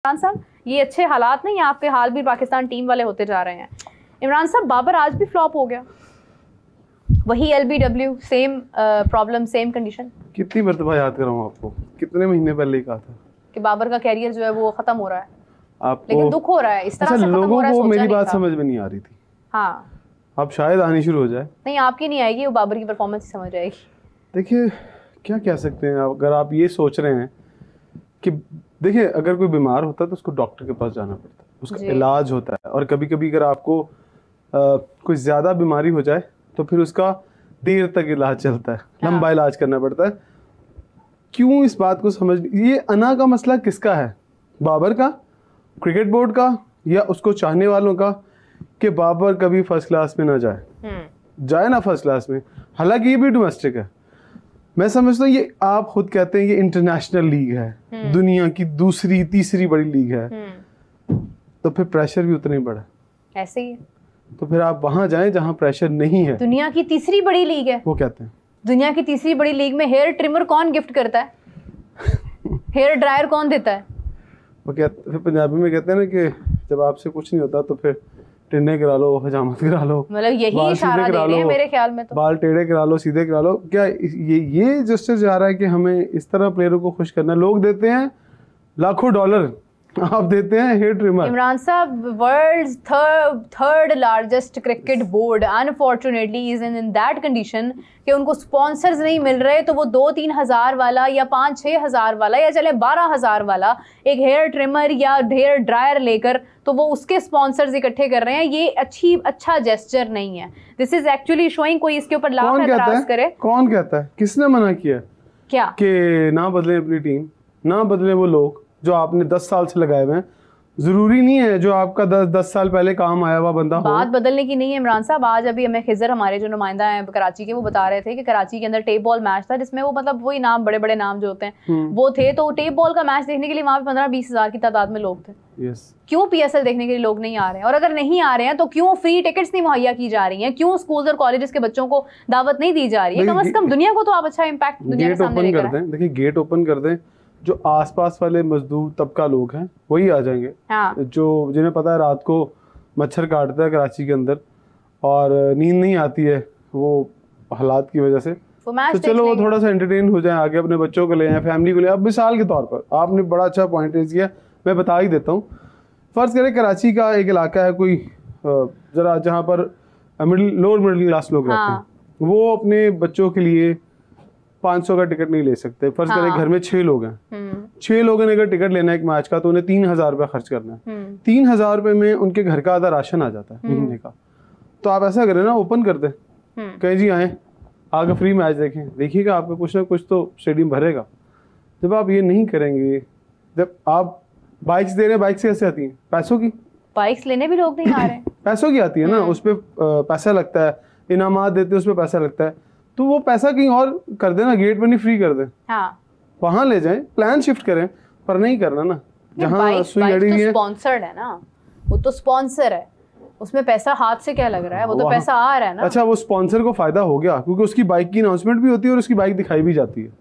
इमरान साहब ये अच्छे हालात नहीं, आपके हाल भी पाकिस्तान टीम वाले होते जा रहे हैं। इमरान साहब बाबर आज भी फ्लॉप हो गया, वही LBW, same problem, same condition. कितनी मरतबा याद कराऊं आपको, कितने महीने पहले ही कहा था कि बाबर का कैरियर जो है वो खत्म हो रहा है आपको, लेकिन दुख हो रहा है इस तरह से खत्म हो रहा है। लोगों को मेरी बात समझ में नहीं आ रही थी। हाँ, अब शायद आनी शुरू हो जाए। नहीं, आपकी नहीं आएगी, वो बाबर की परफॉर्मेंस ही समझ आएगी। देखिए क्या कह सकते हैं, अगर आप ये सोच रहे हैं कि देखिए अगर कोई बीमार होता है तो उसको डॉक्टर के पास जाना पड़ता है, उसका इलाज होता है, और कभी कभी अगर आपको कोई ज़्यादा बीमारी हो जाए तो फिर उसका देर तक इलाज चलता है, लंबा इलाज करना पड़ता है। क्यों इस बात को समझ, ये अना का मसला किसका है, बाबर का, क्रिकेट बोर्ड का, या उसको चाहने वालों का कि बाबर कभी फर्स्ट क्लास में ना जाए ना फर्स्ट क्लास में। हालांकि ये भी डोमेस्टिक है, मैं समझता हूँ, ये आप खुद कहते हैं ये इंटरनेशनल लीग है, दुनिया की दूसरी तीसरी बड़ी लीग है, तो फिर प्रेशर भी उतना ही बड़ा ऐसे ही है। तो फिर आप वहां जाएं जहां प्रेशर नहीं है। दुनिया की तीसरी बड़ी लीग है, वो कहते हैं दुनिया की तीसरी बड़ी लीग में हेयर ट्रिमर कौन गिफ्ट करता है? हेयर ड्रायर कौन देता है? वो कहते, फिर पंजाबी में कहते हैं ना कि जब आपसे कुछ नहीं होता तो फिर टिन्ने करा लो, हजामत करा लो, मतलब यही इशारा दे रहे हैं मेरे ख्याल में। तो बाल टेढ़े करा लो, सीधे करा लो। क्या ये जस्टिस जा रहा है कि हमें इस तरह प्लेयरों को खुश करना? लोग देते हैं लाखों डॉलर, आप देते हैं हेयर ट्रिमर। इमरान साहब, world's third largest cricket board unfortunately is in that condition कि उनको स्पॉन्सर्स नहीं मिल रहे, तो वो 2-3 हज़ार वाला या 5-6 हज़ार वाला या चले 12 हज़ार वाला एक हेयर ट्रिमर या हेयर ड्रायर लेकर तो वो उसके स्पॉन्सर्स इकट्ठे कर रहे हैं। ये अच्छा जेस्चर नहीं है। दिस इज एक्चुअली शोइंग, कोई इसके ऊपर लाख एतराज करे। कौन कहता है, किसने मना किया क्या कि ना बदलें अपनी टीम, ना बदलें वो लोग जो आपने 10 साल से लगाए हुए हैं? जरूरी नहीं है जो आपका 10 साल पहले काम आया हुआ बंदा हो। बात बदलने की नहीं है इमरान साहब। आज अभी हमें खिजर, हमारे जो नुमाइंदा हैं कराची के, वो बता रहे थे कि कराची के अंदर टेप बॉल मैच था जिसमें वो मतलब वही नाम, बड़े बड़े नाम जो होते हैं वो थे, तो टेप बॉल का मैच देखने के लिए वहाँ पे 15-20 हज़ार की तादाद में लोग थे। क्यों PSL देखने के लिए लोग नहीं आ रहे हैं? और अगर नहीं आ रहे हैं तो क्यों फ्री टिकट्स नहीं मुहैया की जा रही हैं? क्यों स्कूल्स और कॉलेजेस के बच्चों को दावत नहीं दी जा रही है? कम से कम दुनिया को तो आप अच्छा इम्पैक्ट दुनिया के सामने लेकर आएं। देखिए गेट ओपन कर दें, जो आसपास वाले मजदूर तबका लोग हैं वही आ जाएंगे। हाँ। जो जिन्हें पता है रात को मच्छर काटता है कराची के अंदर और नींद नहीं आती है वो हालात की वजह से, तो चलो वो थोड़ा सा एंटरटेन हो जाए, आगे अपने बच्चों को ले आए, फैमिली को ले। अब मिसाल के तौर पर आपने बड़ा अच्छा पॉइंट रेज किया, मैं बता ही देता हूँ। फर्ज करें कराची का एक इलाका है कोई जरा जहाँ पर लोअर मिडिल क्लास लोग रहते हैं, वो अपने बच्चों के लिए 500 का टिकट नहीं ले सकते। फर्ज करें घर में 6 लोग हैं, 6 लोगों ने अगर टिकट लेना है एक मैच का तो उन्हें 3,000 रुपया खर्च करना है। 3,000 रुपये में उनके घर का आधा राशन आ जाता है महीने का। तो आप ऐसा करें ना, ओपन कर दें, कहें जी आए आगे फ्री मैच देखें, देखिएगा आपका कुछ ना कुछ तो स्टेडियम भरेगा। जब आप ये नहीं करेंगे, जब आप बाइक्स दे रहे हैं, बाइक से कैसे आती हैं? पैसों की। बाइक्स लेने भी लोग नहीं आ रहे हैं। पैसों की आती है ना, उस पर पैसा लगता है, इनामात देते हैं उस पर पैसा लगता है, तो वो पैसा कहीं और कर देना, गेट मनी फ्री कर दें। हाँ। वहां ले जाएं, प्लान शिफ्ट करें, पर नहीं करना ना जहाँ सुई अड़ी है। स्पॉन्सर्ड है ना, वो तो स्पॉन्सर है, उसमें पैसा हाथ से क्या लग रहा है, वो तो पैसा आ रहा है ना। अच्छा, वो स्पॉन्सर को फायदा हो गया क्योंकि उसकी बाइक की अनाउंसमेंट भी होती है और उसकी बाइक दिखाई भी जाती है।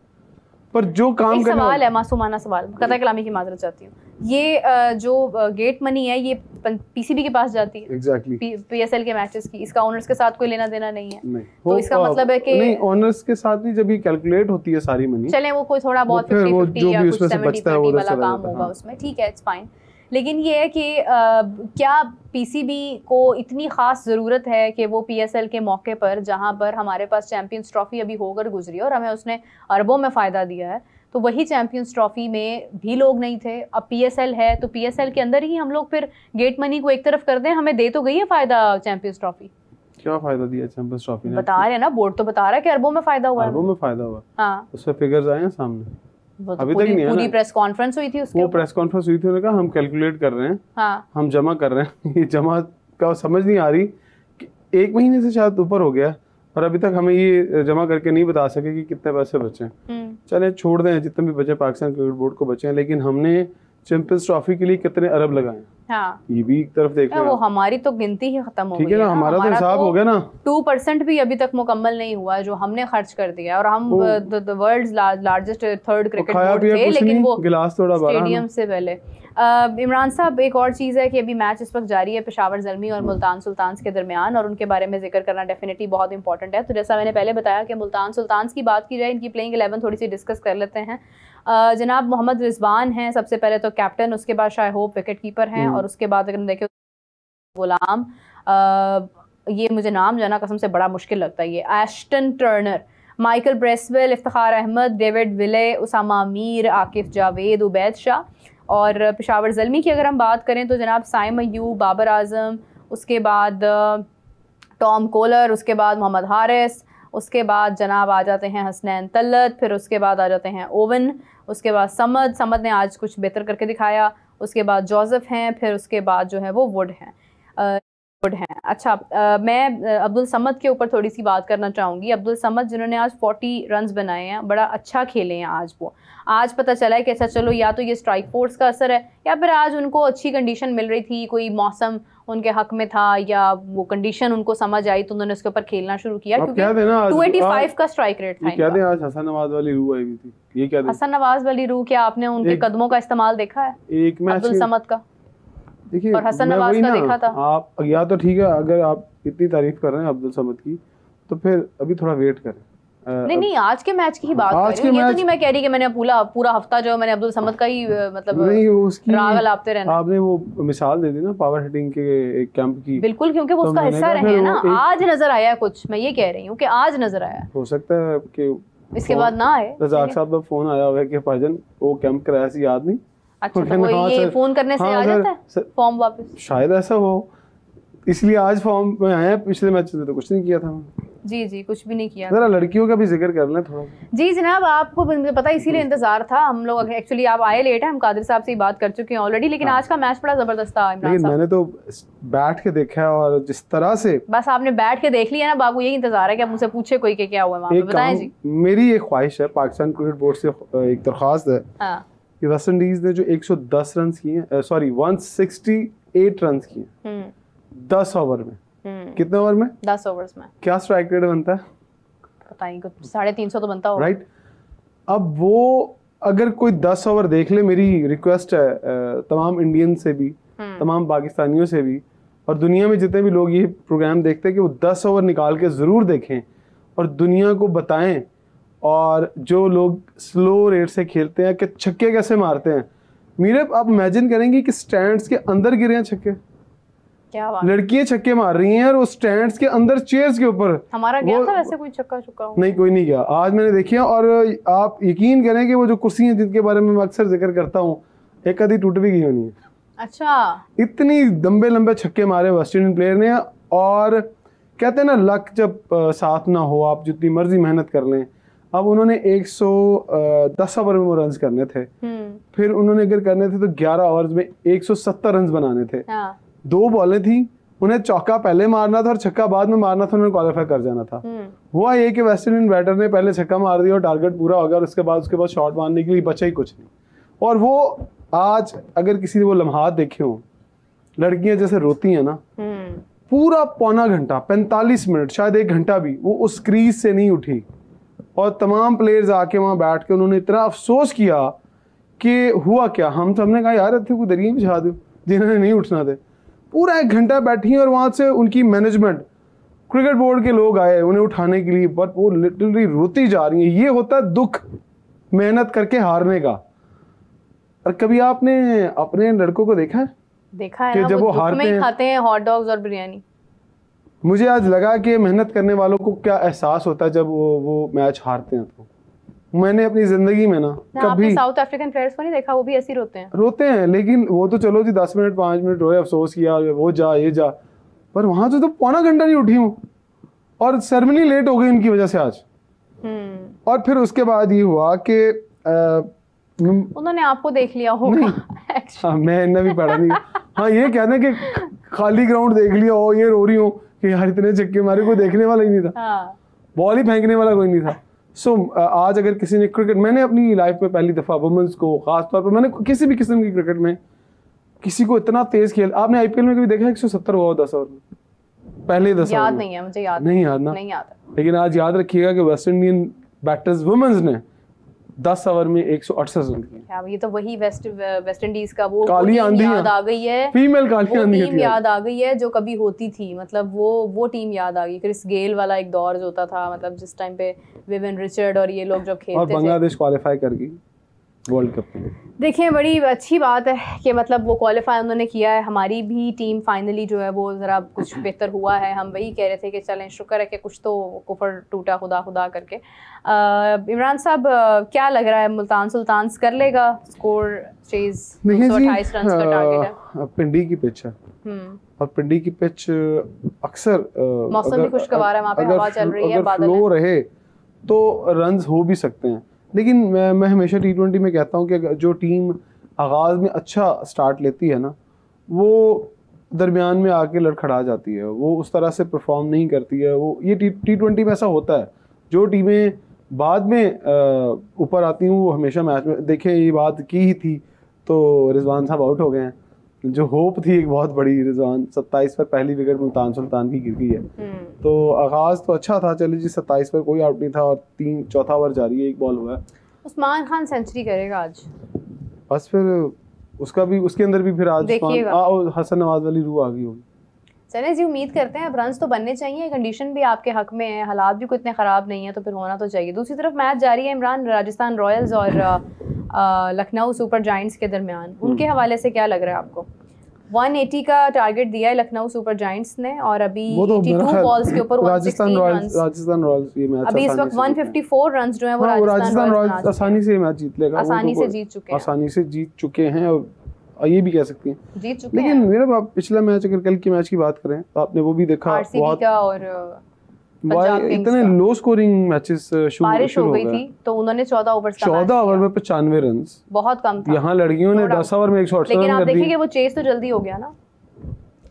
पर जो काम करना, सवाल है, मासूमाना सवाल, कतई कलामी की माजरत चाहती हूँ, ये जो गेट मनी है ये PCB के पास जाती है। एग्जैक्टली। PSL के मैचेस की, इसका ओनर्स के साथ कोई लेना देना नहीं है। नहीं। तो इसका मतलब है कि नहीं, ओनर्स के साथ नहीं, जब ये कैलकुलेट होती है सारी मनी, चलें वो कोई थोड़ा बहुत 50-50 या कुछ 70-30 वाला काम होगा उसमें, ठीक है, इट्स फाइन। लेकिन ये है कि क्या PCB को इतनी ख़ास ज़रूरत है कि वो PSL के मौके पर, जहाँ पर हमारे पास चैम्पियंस ट्रॉफ़ी अभी होकर गुजरी और हमें उसने अरबों में फ़ायदा दिया है, तो वही चैम्पियंस ट्रॉफ़ी में भी लोग नहीं थे। अब PSL है तो PSL के अंदर ही हम लोग फिर गेट मनी को एक तरफ कर दें। हमें दे तो गई है फ़ायदा चैम्पियंस ट्रॉफ़ी। क्या फ़ायदा दिया चैम्पियंस ट्रॉफ़ी ने? बता रहे हैं ना, बोर्ड तो बता रहा है कि अरबों में फ़ायदा हुआ है। अरबों में फ़ायदा हुआ। हाँ, उसमें फिगर्स आए हैं सामने। अभी तक नहीं है। पूरी प्रेस कॉन्फ्रेंस हुई थी, उसके वो प्रेस कॉन्फ्रेंस हुई थी, उन्होंने कहा हम कैलकुलेट कर रहे हैं। हाँ। हम जमा कर रहे हैं। ये जमा का समझ नहीं आ रही कि 1 महीने से शायद ऊपर हो गया और अभी तक हमें ये जमा करके नहीं बता सके कि कितने पैसे बचे। चले छोड़ दें, जितने भी बचे पाकिस्तान क्रिकेट बोर्ड को बचे हैं, लेकिन हमने चैंपियंस ट्रॉफी के लिए कितने अरब लगाए। हाँ। ये भी एक तरफ देख रहे हैं। वो हमारी तो गिनती ही खत्म हो गई ठीक है ना, हमारा तो हिसाब हो गया ना, 2% भी अभी तक मुकम्मल नहीं हुआ है जो हमने खर्च कर दिया। और हम the world's largest third cricket board थे, लेकिन वो गिलास थोड़ा स्टेडियम से पहले। इमरान साहब, एक और चीज़ है कि अभी मैच इस वक्त जारी है पेशावर ज़ल्मी और मुल्तान सुल्तान्स के दरमियान, और उनके बारे में जिक्र करना डेफिनेटली बहुत इंपॉर्टेंट है। तो जैसा मैंने पहले बताया कि मुल्तान सुल्तान्स की बात की जाए, इनकी प्लेइंग 11 थोड़ी सी डिस्कस कर लेते हैं। जनाब मोहम्मद रिजवान हैं सबसे पहले तो कैप्टन, उसके बाद शाह होप विकेट कीपर हैं, और उसके बाद अगर देखें गुलाम, ये मुझे नाम जो है ना कसम से बड़ा मुश्किल लगता है, ये Ashton Turner, Michael Bracewell, Iftikhar Ahmed, David Willey, Usama Mir, Akif Javed, Ubaid Shah. और पेशावर ज़ल्मी की अगर हम बात करें तो जनाब साइम अयूब, बाबर आजम, उसके बाद टॉम कोलर, उसके बाद मोहम्मद हारिस, उसके बाद जनाब आ जाते हैं हसनैन तल्लत, फिर उसके बाद आ जाते हैं ओवन, उसके बाद समद ने आज कुछ बेहतर करके दिखाया, उसके बाद जोसेफ हैं, फिर उसके बाद जो है वो वुड हैं। अच्छा, मैं अब्दुल समद के ऊपर थोड़ी सी बात करना चाहूँगी। अब्दुल समद जिन्होंने आज 40 रन्स बनाए हैं, बड़ा अच्छा खेले हैं आज वो। आज पता चला है कि ऐसा, चलो या तो ये स्ट्राइक फोर्स का असर है, या फिर आज उनको अच्छी कंडीशन मिल रही थी, कोई मौसम उनके हक में था, या वो कंडीशन उनको समझ आई तो उन्होंने उसके ऊपर खेलना शुरू किया, क्योंकि 285 का स्ट्राइक रेट था। क्या दें, आज हसन नवाज वाली रूह आई हुई थी, ये क्या दें? हसन नवाज वाली रूह, क्या आपने उनके कदमों का इस्तेमाल देखा है एक मैच अब्दुल समद का? देखिए, और हसन नवाज का देखा था आप, या तो ठीक है अगर आप इतनी तारीफ कर रहे हैं अब्दुल समद की, तो फिर अभी थोड़ा वेट करें। नहीं, आज के मैच की ही बात कर रही हूँ, ये तो नहीं मैं कह रही कि मैंने पूरा हफ्ता जो मैंने अब्दुल समद का ही मतलब नहीं, उसकी राग लापते रहना। आपने वो मिसाल दे दी ना पावर हिटिंग के एक कैंप की। बिल्कुल, क्योंकि वो उसका हिस्सा रहे हैं ना। आज नजर आया कुछ, मैं ये कह रही हूँ कि आज नजर आया, हो सकता है कि इसके बाद ना आए। रज़ाक साहब का फोन आया हुआ है कि भाईजान वो कैंप कराया सी याद नहीं। अच्छा, तो वो ये फोन करने से आ जाता है फॉर्म वापस? शायद ऐसा हो, इसलिए आज फॉर्म में आया। पिछले मैच में तो कुछ नहीं किया था। जी, कुछ भी नहीं किया। जरा लड़कियों का भी जिक्र कर लें थोड़ा। जी जनाब, आपको पता, इसीलिए इंतजार था हम लोग। एक्चुअली आप आए लेट है, हम कादिर साहब से ही बात कर चुके हैं ऑलरेडी, लेकिन आज का मैच बड़ा जबरदस्त था इमरान साहब। मैंने तो बैठ के देखा है, और जिस तरह से बस आपने बैठ के देख लिया ना बाबू, यही इंतजार है कि आप मुझसे पूछे कोई कि क्या हुआ वहाँ पे, बताएं जी। मेरी एक ख्वाहिश है, पाकिस्तान क्रिकेट बोर्ड से एक दरख्वास्त है कि वेस्ट इंडीज ने जो 110 रन किए, सॉरी 168 रन किए 10 ओवर में, कितने ओवर में? 10 ओवर्स में। क्या स्ट्राइक रेट बनता है? पता नहीं, 350 तो बनता होगा, राइट? अब वो अगर कोई 10 ओवर देख ले, मेरी रिक्वेस्ट है तमाम इंडियन से भी, तमाम पाकिस्तानियों से भी, और दुनिया में जितने भी लोग ये प्रोग्राम देखते हैं, कि वो 10 ओवर निकाल के ज़रूर देखें और दुनिया को बताएं। और जो लोग स्लो रेट से खेलते हैं कि छक्के कैसे मारते हैं, मेरे आप इमेजिन करेंगे कि स्टैंड्स के अंदर गिरे हैं छक्के। क्या बात, लड़कियां छक्के मार रही हैं और वो स्टैंड्स के अंदर, चेयर्स के ऊपर। हमारा गया था वैसे कोई छक्का चुका? नहीं, कोई नहीं गया। आज मैंने देखी है, और आप यकीन करें कि वो जो कुर्सियां जिनके बारे में मैं अक्सर जिक्र करता हूँ, एक आधी टूट भी गई होनी है। अच्छा, इतनी लंबे लंबे छक्के मारे वेस्ट इंडीज प्लेयर ने। और कहते हैं ना, लक जब साथ ना हो, आप जितनी मर्जी मेहनत कर लें। अब उन्होंने 110 ओवर में वो रन करने थे, फिर उन्होंने अगर करने थे तो 11 ओवर्स में 170 रन बनाने थे। 2 बॉलें थी, उन्हें चौका पहले मारना था और छक्का बाद में मारना था, उन्होंने क्वालिफाई कर जाना था। हुआ ये कि वेस्ट इंडीज बैटर ने पहले छक्का मार दिया और टारगेट पूरा हो गया, और उसके बाद शॉट मारने के लिए बचा ही कुछ नहीं। और वो आज अगर किसी ने वो लम्हात देखे हो, लड़कियां जैसे रोती हैं ना, पूरा पौना घंटा, 45 मिनट, शायद 1 घंटा भी वो उस क्रीज से नहीं उठी। और तमाम प्लेयर्स आके वहाँ बैठ के उन्होंने इतना अफसोस किया कि हुआ क्या। हम सबने कहा यार इतने को दरिया बिछा दो जिन्होंने नहीं उठना थे। पूरा 1 घंटा बैठी और वहाँ से उनकी मैनेजमेंट, क्रिकेट बोर्ड के लोग आए उन्हें उठाने के लिए, बट वो लिटरली रोती जा रही है। ये होता है दुख मेहनत करके हारने का। और कभी आपने अपने लड़कों को देखा है कि जब वो हारते हैं, खाते हैं हॉट डॉग्स और बिरयानी? मुझे आज लगा कि मेहनत करने वालों को क्या एहसास होता है जब वो मैच हारते हैं। तो मैंने अपनी जिंदगी में ना कभी साउथ अफ्रीकन प्लेयर्स को नहीं देखा, वो भी ऐसे रोते हैं, लेकिन वो तो चलो जी 10 मिनट 5 मिनट रोए, अफसोस किया, वो जा ये जा, पर वहां से तो पौना घंटा नहीं उठी हूँ, और सेरेमनी लेट हो गई इनकी वजह से आज। और फिर उसके बाद ये हुआ कि उन्होंने आपको देख लिया होगा। हाँ, मैं इतना भी पढ़ा नहीं। हाँ, ये कहना कि खाली ग्राउंड देख लिया हो, ये रो रही हो कि यार इतने छक्के मारे, कोई देखने वाला ही नहीं था, बॉल ही फेंकने वाला कोई नहीं था। सो आज अगर किसी ने क्रिकेट, मैंने अपनी लाइफ में पहली दफ़ा वुमेन्स को ख़ास तौर पर, मैंने किसी भी किस्म की क्रिकेट में किसी को इतना तेज खेल, आपने आईपीएल में कभी देखा 170 हुआ 10 ओवर में? पहले 10 याद नहीं है मुझे, याद नहीं याद ना, नहीं याद। लेकिन आज याद रखिएगा कि वेस्ट इंडियन बैटर्स वुमेन्स ने 10 ओवर में 168 रन किए। क्या ये तो वही वेस्ट इंडीज का वो काली आंधी याद आ गई है, फीमेल काली आंधी टीम याद आ गई है जो कभी होती थी, मतलब वो टीम याद आ गई। क्रिस गेल वाला एक दौर जो होता था, मतलब जिस टाइम पे विवियन रिचर्ड और ये लोग जब खेलते थे। और बांग्लादेश क्वालिफाई कर गई वर्ल्ड कप में। देखिए बड़ी अच्छी बात है कि मतलब वो क्वालिफाई उन्होंने किया है। हमारी भी टीम फाइनली जो है वो ज़रा कुछ बेहतर हुआ है। हम वही कह रहे थे कि चलें शुक्र है कि कुछ तो कुफर टूटा खुदा खुदा करके। इमरान साहब क्या लग रहा है, मुल्तान सुल्तान्स कर लेगा स्कोर चेज? 228 रन का टारगेट है। पिंडी की पिच है और पिंडी की पिच अक्सर मौसम भी खुशगवार है, वहाँ पे हवा चल रही है, बादल फ्लो रहे तो रन्स हो भी सकते हैं। लेकिन मैं हमेशा T20 में कहता हूँ कि जो टीम आगाज़ में अच्छा स्टार्ट लेती है ना, वो दरमियान में आके लड़खड़ा जाती है, वो उस तरह से परफॉर्म नहीं करती है। वो ये T20 में ऐसा होता है, जो टीमें बाद में ऊपर आती हैं वो हमेशा मैच में, देखें ये बात की ही थी तो रिजवान साहब आउट हो गए हैं। जो होप थी एक बहुत बड़ी, रिजवान 27 पर पहली विकेट मुल्तान सुल्तान की गिर गई है। तो आगाज़ तो अच्छा था, चलिए जी 27 पर कोई आउट नहीं था और चौथा ओवर जारी है, एक बॉल हुआ है। उस्मान खान सेंचुरी करेगा आज, बस फिर उसका भी, उसके अंदर भी फिर आज हसन नवाज वाली रूह आ गई होगी। चले जी, उम्मीद करते हैं। अब रन्स तो बनने चाहिए, कंडीशन भी आपके हक में है, हालात भी कोई इतने ख़राब नहीं है, तो फिर होना तो चाहिए। दूसरी तरफ मैच जारी है इमरान, राजस्थान रॉयल्स और लखनऊ सुपर जायंट्स के दरमियान। उनके हवाले से क्या लग रहा है आपको? 180 का टारगेट दिया है लखनऊ सुपर जायंट्स ने और अभी 82 बॉल्स के ऊपर राजस्थान रॉयल्स ये मैच अभी इस वक्त 154 रन्स जो है वो राजस्थान रॉयल्स आसानी से मैच जीत लेगा, आसानी से जीत चुके हैं और ये भी कह सकती हैं जीत चुके हैं। लेकिन मेरा पिछला मैच, अगर कल की मैच की बात करें तो आपने वो भी देखा, आरसीबी का और इतने लो स्कोरिंग मैचेस बारिश हो गई थी तो उन्होंने 14 ओवर में 95 रन, बहुत कम था। यहाँ लड़कियों ने 10 ओवर में 168 लेकिन आप देखेंगे वो चेस तो जल्दी हो गया ना।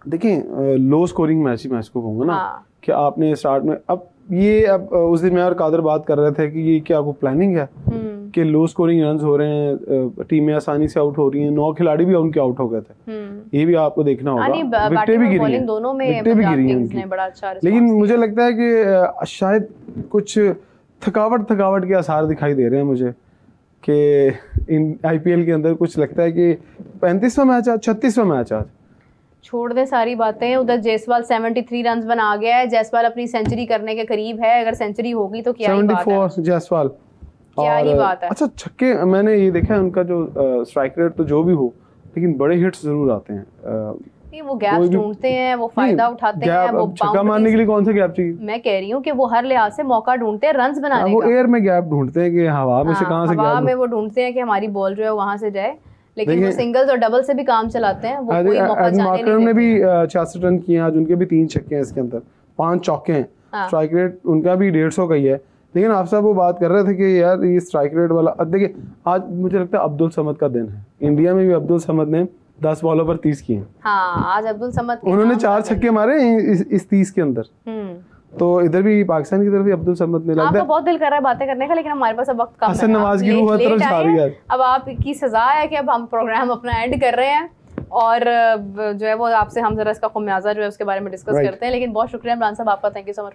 देखें लो स्कोरिंग मैच ही मैच को कहूँगा ना कि आपने स्टार्ट में अब उस दिन मैं और कादर बात कर रहे थे कि ये क्या कोई प्लानिंग है कि लो स्कोरिंग रन्स हो रहे हैं, टीमें आसानी से आउट हो रही हैं, 9 खिलाड़ी भी उनके आउट हो गए थे, ये भी आपको देखना होगा। विकेटें भी गिरी हैं, दोनों में विकेटें भी गिरी हैं उनकी, बड़ा अच्छा। लेकिन मुझे लगता है कि शायद कुछ थकावट के आसार दिखाई दे रहे हैं मुझे कि इन IPL के अंदर कुछ लगता है कि 35वां मैच आज, 36वां मैच आज। छोड़ दे सारी बातें, उधर जायसवाल 73 रन बना गया है, जायसवाल अपनी सेंचुरी करने के करीब है, अगर सेंचुरी होगी तो क्या ही बात है। 74 जायसवाल, क्या ही बात है। अच्छा छक्के मैंने ये देखा है उनका जो स्ट्राइक रेट तो जो भी हो, लेकिन बड़े हिट्स जरूर आते हैं। वो गैप्स ढूंढते हैं, वो फायदा उठाते हैं, वो छक्का मारने के लिए कौन सा गैप चाहिए? मैं कह रही हूँ कि वो हर लिहाज से मौका ढूंढते हैं रन्स बनाने का। वो एयर में गैप ढूंढते हैं कि हवा में से कहां से गैप, हवा में वो ढूंढते हैं कि हमारी बॉल जो है वहां से जाए, लेकिन वो सिंगल्स और डबल से भी काम चलाते हैं। वो कोई मौका जाने नहीं ने भी 66 रन किए आज, उनके भी 3 छक्के हैं, इसके अंदर 5 चौके हैं, स्ट्राइक रेट उनका भी 150 का ही है। लेकिन आप सब वो बात कर रहे थे कि यार ये स्ट्राइक रेट वाला, देखिए आज मुझे लगता है अब्दुल समद का दिन है। इंडिया में भी अब्दुल समद ने 10 बॉलों पर 30 किए। हाँ, आज अब्दुल समद उन्होंने 4 छक्के मारे इस 30 के अंदर। तो इधर भी पाकिस्तान की तरफ भी अब्दुल समद ने लगता है। आपको बहुत दिल कर रहा है बातें करने का, लेकिन हमारे पास अब वक्त कम है। हसन नवाज की रूह हर तरफ छा रही है। अब आपकी सजा है कि अब हम प्रोग्राम अपना एंड कर रहे हैं और जो है वो आपसे हम जरा इसका खुमियाजा जो है उसके बारे में डिस्कस करते हैं। लेकिन बहुत शुक्रिया इमरान साहब आपका, थैंक यू सो मच।